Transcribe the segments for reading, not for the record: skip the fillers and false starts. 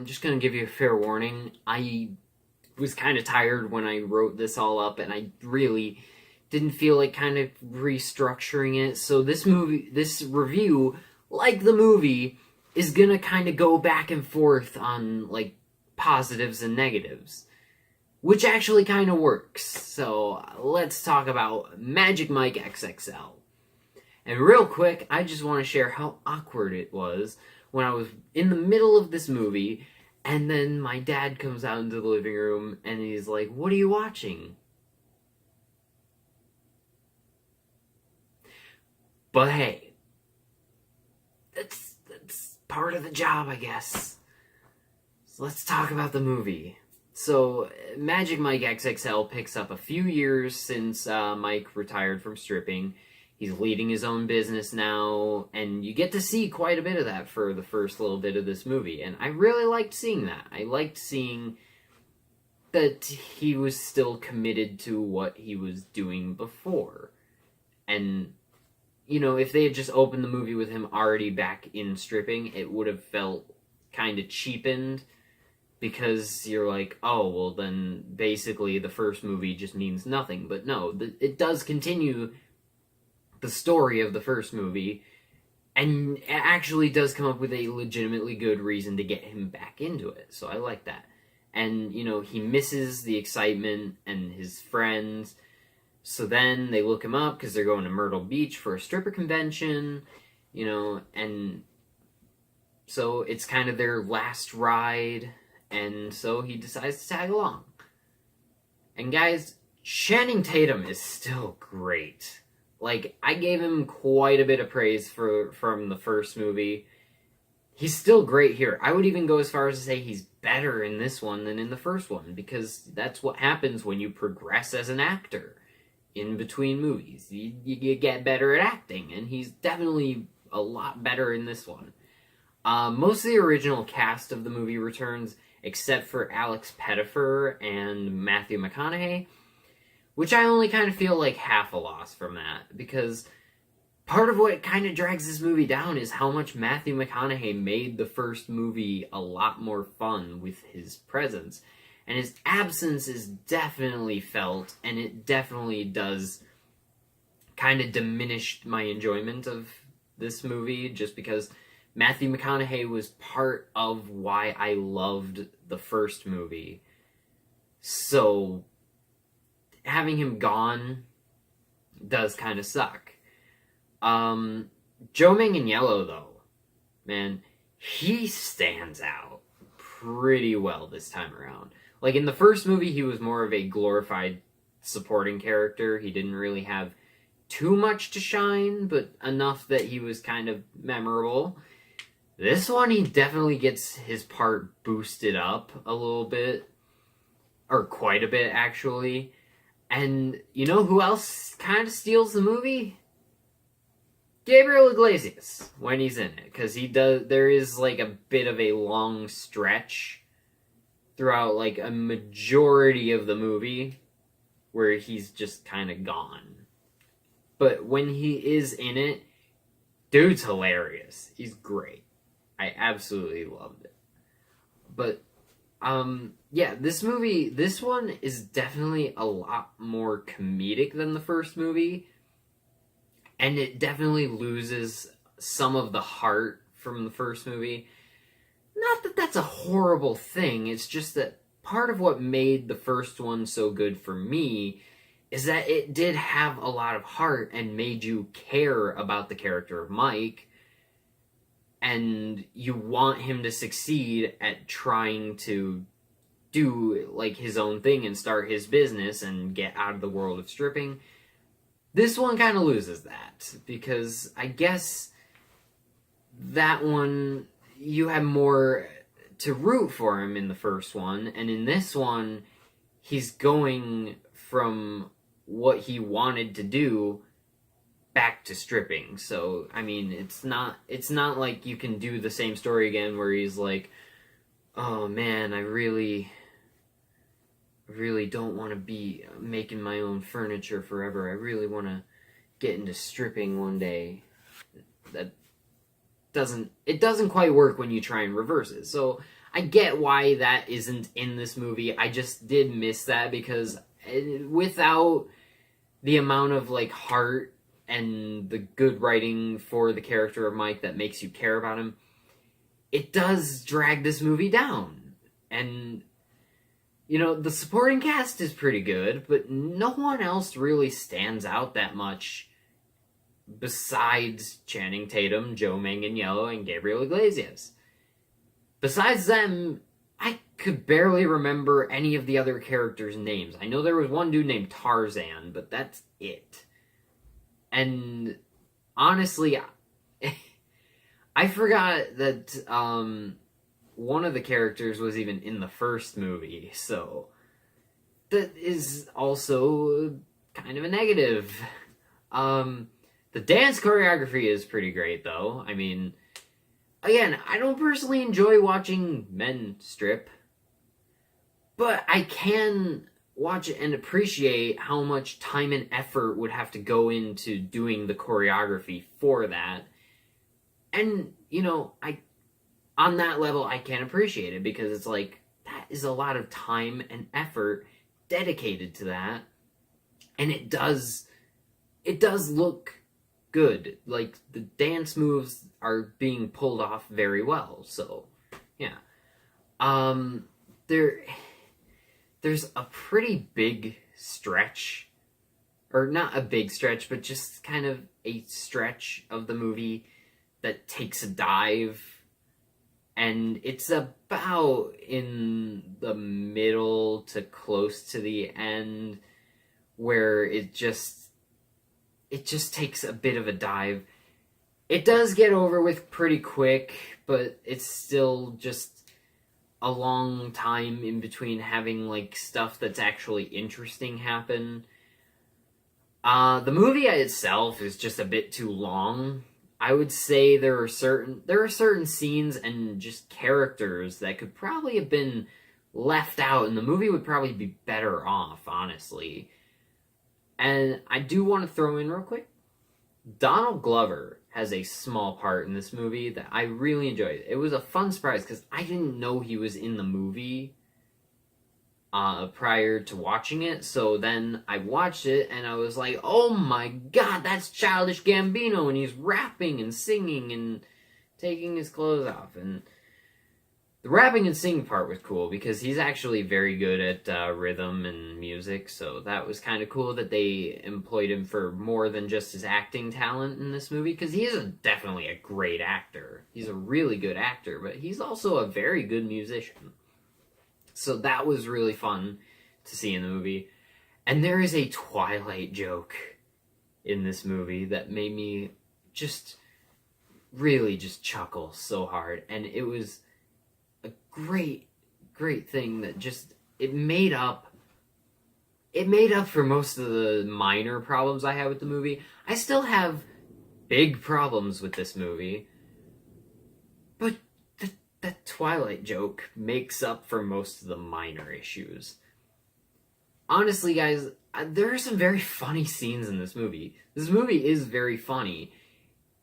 I'm just gonna give you a fair warning. I was kind of tired when I wrote this all up, and I really didn't feel like kind of restructuring it. So this review, like the movie, is gonna kind of go back and forth on like positives and negatives, which actually kind of works. So let's talk about Magic Mike XXL. And real quick, I just want to share how awkward it was when I was in the middle of this movie, and then my dad comes out into the living room, and he's like, "What are you watching?" But hey, that's part of the job, I guess. So let's talk about the movie. So, Magic Mike XXL picks up a few years since Mike retired from stripping. He's leading his own business now, and you get to see quite a bit of that for the first little bit of this movie. And I really liked seeing that. I liked seeing that he was still committed to what he was doing before. And, you know, if they had just opened the movie with him already back in stripping, it would have felt kind of cheapened. Because you're like, oh, well then basically the first movie just means nothing. But no, it does continue the story of the first movie, and it actually does come up with a legitimately good reason to get him back into it. So I like that. And, you know, he misses the excitement and his friends. So then they look him up because they're going to Myrtle Beach for a stripper convention, you know, and so it's kind of their last ride. And so he decides to tag along. And guys, Channing Tatum is still great. Like, I gave him quite a bit of praise from the first movie. He's still great here. I would even go as far as to say he's better in this one than in the first one, because that's what happens when you progress as an actor in between movies. You get better at acting, and he's definitely a lot better in this one. Most of the original cast of the movie returns, except for Alex Pettyfer and Matthew McConaughey, which I only kind of feel like half a loss from that, because part of what kind of drags this movie down is how much Matthew McConaughey made the first movie a lot more fun with his presence, and his absence is definitely felt, and it definitely does kind of diminish my enjoyment of this movie, just because Matthew McConaughey was part of why I loved the first movie. So, having him gone does kind of suck. Joe Manganiello, though, man, he stands out pretty well this time around. Like, in the first movie, he was more of a glorified supporting character. He didn't really have too much to shine, but enough that he was kind of memorable. This one, he definitely gets his part boosted up a little bit. Or quite a bit, actually. And you know who else kind of steals the movie? Gabriel Iglesias, when he's in it. Because there is like a bit of a long stretch throughout like a majority of the movie where he's just kind of gone. But when he is in it, dude's hilarious. He's great. I absolutely loved it. But, yeah, this one is definitely a lot more comedic than the first movie. And it definitely loses some of the heart from the first movie. Not that that's a horrible thing, it's just that part of what made the first one so good for me is that it did have a lot of heart and made you care about the character of Mike. And you want him to succeed at trying to do, like, his own thing and start his business and get out of the world of stripping. This one kind of loses that, because I guess that one, you have more to root for him in the first one, and in this one, he's going from what he wanted to do back to stripping. So, I mean, it's not like you can do the same story again where he's like, oh man, I really don't want to be making my own furniture forever. I really want to get into stripping one day. It doesn't quite work when you try and reverse it. So, I get why that isn't in this movie. I just did miss that because without the amount of like heart and the good writing for the character of Mike that makes you care about him, it does drag this movie down. And you know, the supporting cast is pretty good, but no one else really stands out that much besides Channing Tatum, Joe Manganiello, and Gabriel Iglesias. Besides them, I could barely remember any of the other characters' names. I know there was one dude named Tarzan, but that's it. And honestly, I forgot that one of the characters was even in the first movie, so that is also kind of a negative. The dance choreography is pretty great, though. I mean, again, I don't personally enjoy watching men strip, but I can watch it and appreciate how much time and effort would have to go into doing the choreography for that. And, you know, on that level, I can appreciate it because it's like, that is a lot of time and effort dedicated to that. And it does look good. Like, the dance moves are being pulled off very well. So, yeah. There's a pretty big stretch, or not a big stretch, but just kind of a stretch of the movie that takes a dive, and it's about in the middle to close to the end where it just takes a bit of a dive. It does get over with pretty quick, but it's still just a long time in between having like stuff that's actually interesting happen. The movie itself is just a bit too long. I would say there are certain scenes and just characters that could probably have been left out, and the movie would probably be better off, honestly. And I do want to throw in real quick, Donald Glover has a small part in this movie that I really enjoyed. It was a fun surprise because I didn't know he was in the movie prior to watching it. So then I watched it and I was like, oh my god, that's Childish Gambino, and he's rapping and singing and taking his clothes off. And the rapping and singing part was cool because he's actually very good at rhythm and music, so that was kind of cool that they employed him for more than just his acting talent in this movie, because he is definitely a great actor. He's a really good actor, but he's also a very good musician. So that was really fun to see in the movie. And there is a Twilight joke in this movie that made me just really just chuckle so hard, and it was a great thing that just it made up for most of the minor problems I had with the movie. I still have big problems with this movie, but that Twilight joke makes up for most of the minor issues. Honestly, guys, there are some very funny scenes in this movie. This movie is very funny.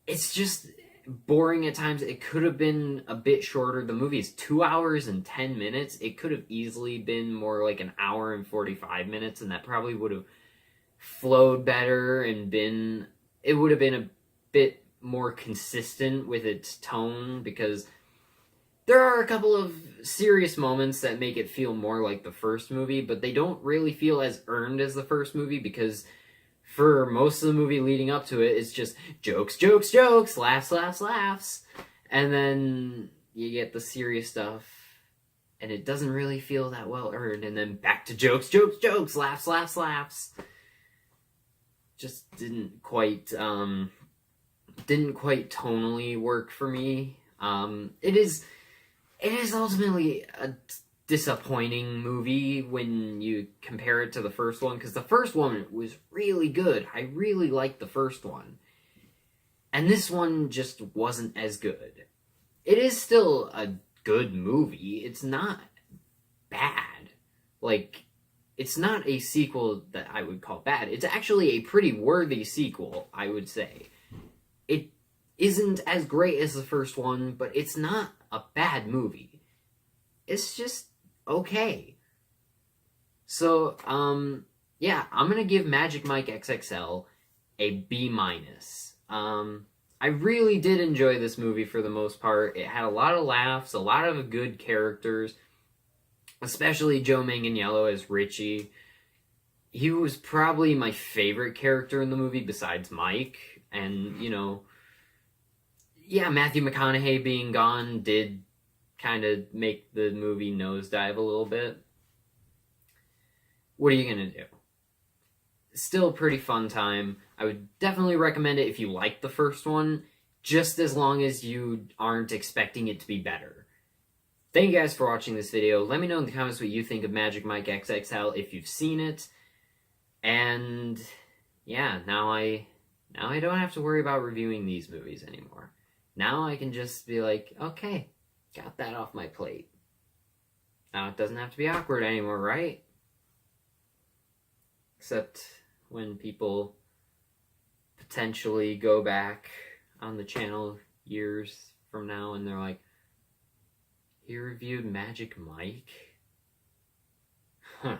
It's just boring at times. It could have been a bit shorter. The movie is 2 hours and 10 minutes. It could have easily been more like an hour and 45 minutes, and that probably would have flowed better and it would have been a bit more consistent with its tone, because there are a couple of serious moments that make it feel more like the first movie, but they don't really feel as earned as the first movie, because for most of the movie leading up to it, it's just jokes, jokes, jokes, laughs, laughs, laughs. And then you get the serious stuff, and it doesn't really feel that well earned. And then back to jokes, jokes, jokes, laughs, laughs, laughs. Just didn't quite tonally work for me. It is ultimately a disappointing movie when you compare it to the first one, because the first one was really good. I really liked the first one. And this one just wasn't as good. It is still a good movie. It's not bad. Like, it's not a sequel that I would call bad. It's actually a pretty worthy sequel, I would say. It isn't as great as the first one, but it's not a bad movie. it's just okay. So, yeah, I'm gonna give Magic Mike XXL a B minus. I really did enjoy this movie for the most part. It had a lot of laughs, a lot of good characters, especially Joe Manganiello as Richie. He was probably my favorite character in the movie besides Mike. And, you know, yeah, Matthew McConaughey being gone did kind of make the movie nosedive a little bit. What are you going to do? Still a pretty fun time. I would definitely recommend it if you like the first one, just as long as you aren't expecting it to be better. Thank you guys for watching this video. Let me know in the comments what you think of Magic Mike XXL if you've seen it. And yeah, now I don't have to worry about reviewing these movies anymore. Now I can just be like, okay, got that off my plate. Now it doesn't have to be awkward anymore, right? Except when people potentially go back on the channel years from now and they're like, he reviewed Magic Mike? Huh.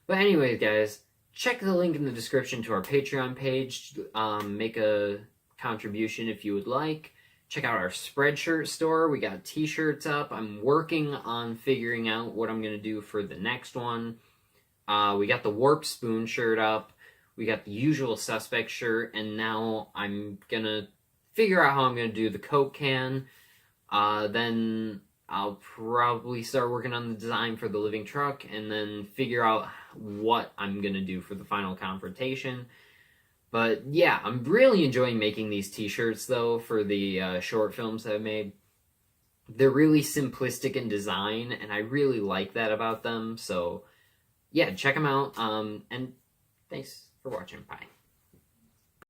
But anyways, guys, check the link in the description to our Patreon page. Make a contribution if you would like. Check out our Spreadshirt store. We got t-shirts up. I'm working on figuring out what I'm going to do for the next one. We got the Warp Spoon shirt up. We got the Usual Suspect shirt. And now I'm going to figure out how I'm going to do the Coke can. Then I'll probably start working on the design for the living truck and then figure out what I'm going to do for the final confrontation. But yeah, I'm really enjoying making these t-shirts though for the short films that I've made. They're really simplistic in design and I really like that about them. So yeah, check them out. And thanks for watching. Bye.